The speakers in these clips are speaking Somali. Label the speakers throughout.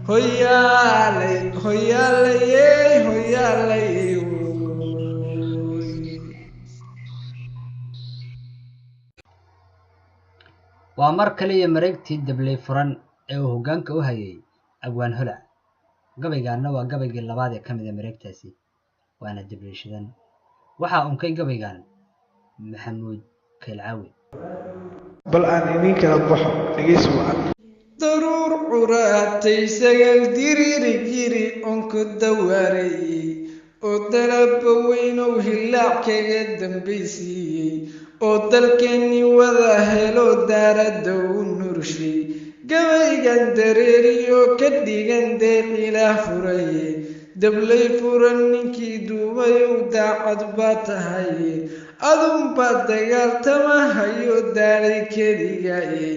Speaker 1: hoyaalay hoyaalayey hoyaalayey
Speaker 2: waa mar kaliya mareegtii dabley furan ee uu hoggaanka u hayay abwaan holac. gabaygaanna waa gabaygii labaad ee ka mid a mareegtaasi, waana dabley shidan. waxaa unkay gabaygan maxamuud kaylcaawi.
Speaker 3: bal aan idin kala baxo dhegeysi wacan.
Speaker 1: daruur curaatay sagal diriiri jiri onku dawaareeyey oo dalaba weynow hilaac kaga dambaysiiyey oo dalkeennii wada helo daaradda u nurshay gabaygan dareeriyo ka dhigan deeqilaah furaye dabley furan ninkii duubayow daacad baa tahaye adunbaa dagaaltamahayo daalay keligaye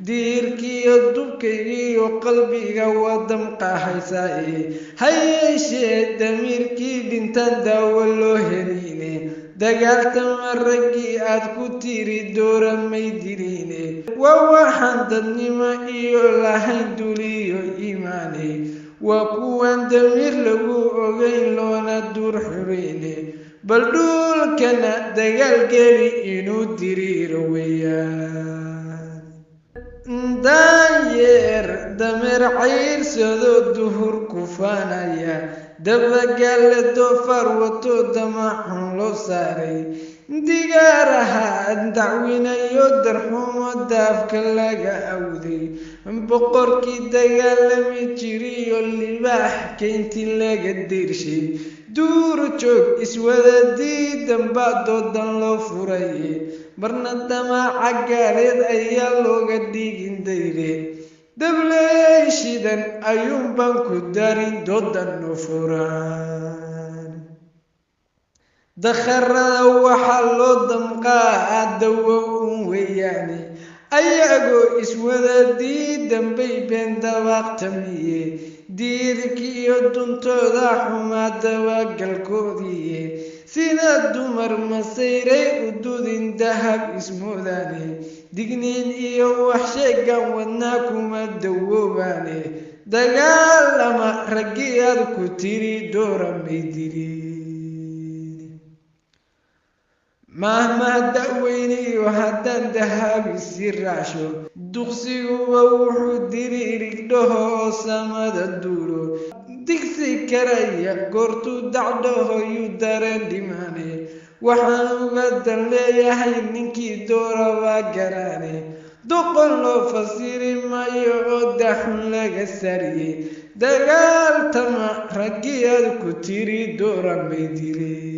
Speaker 1: diirkiiyo dubkaygiiyo qalbiga wadamqahaysaaye ha yeeshee damiirkii dhintaan daawo loo heliine dagaaltama raggii aad ku tiri dooramay diliine waa waxaan dadnimo iyo lahayn duliyo iimaane waa kuwaan damiir lagu ogayn loona duur xureyne bal dhulkana dagaal geli inuu diriiro weeyaan daanyeer dameer cayrsado duhur kufaanaya dabagaale doofaar wato damaxun loo saaray digaaraha dacwinayo darxumo daafka laga awday boqorkii dagaalami jiriyo libaax kayntii laga dirshay duur joog iswada diidan baa doodan loo furaye marna damaaca gaaleed ayaa looga dhigin dayre dabley shidan ayuunbaan ku darin doodan u furan dakharada waxaa loo damqaa dawo un weeyaane ayagoo iswada diidan bay been dabaaqtamiye diirkiiyo duntooda xumaa dabagalkoodiiye sida dumar masayray u dudin dahab ismoodaane digniin iyo wax sheegan wadnaa kuma dawoobaane dagaalama raggii aad ku tiri dooramay dilin mahmah da'weynayo haddaan dahabisi raasho duqsiguba wuxuu diriirigdhaho oo samada duulo digsi karaya goortuu dacdhaho yuu dareen dhimaane waxaan uga dan leeyahay ninkii doorabaa garaane doqon loo fasiri maayo oo daxun laga sariyey dagaaltama raggii aad ku tiri dooramay dileen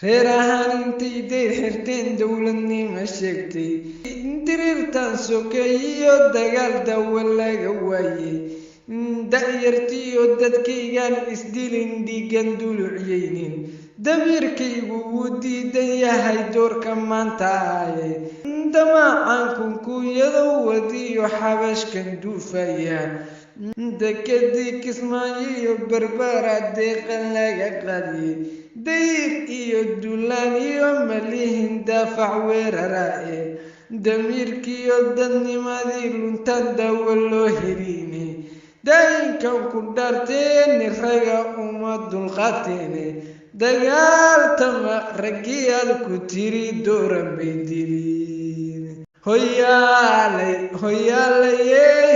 Speaker 1: reer ahaan intay dayr xirteen dowladnima sheegtay diriirtan sokeeyiyo dagaal dawa laga waayey da'yartiyo dadkaygaan isdilin dhiigan dulucyaynin damiirkaygu wuu diidan yahay doorka maanta aaye damaacan kunkuuyadow wadiyo xabashkan duufaya dekadii kismaayo iyo barbara deeqan laga qadiyey dayr iyo dulaan iyo malihin daafac weeraraae damiirkiiyo dadnimadii luntaan daawo loo heliyne daayinkan ku dhaarteeni raga uma dulqaateene dagaaltama raggii aad ku tiri dooramay dilin hoyaalay hoyaalayey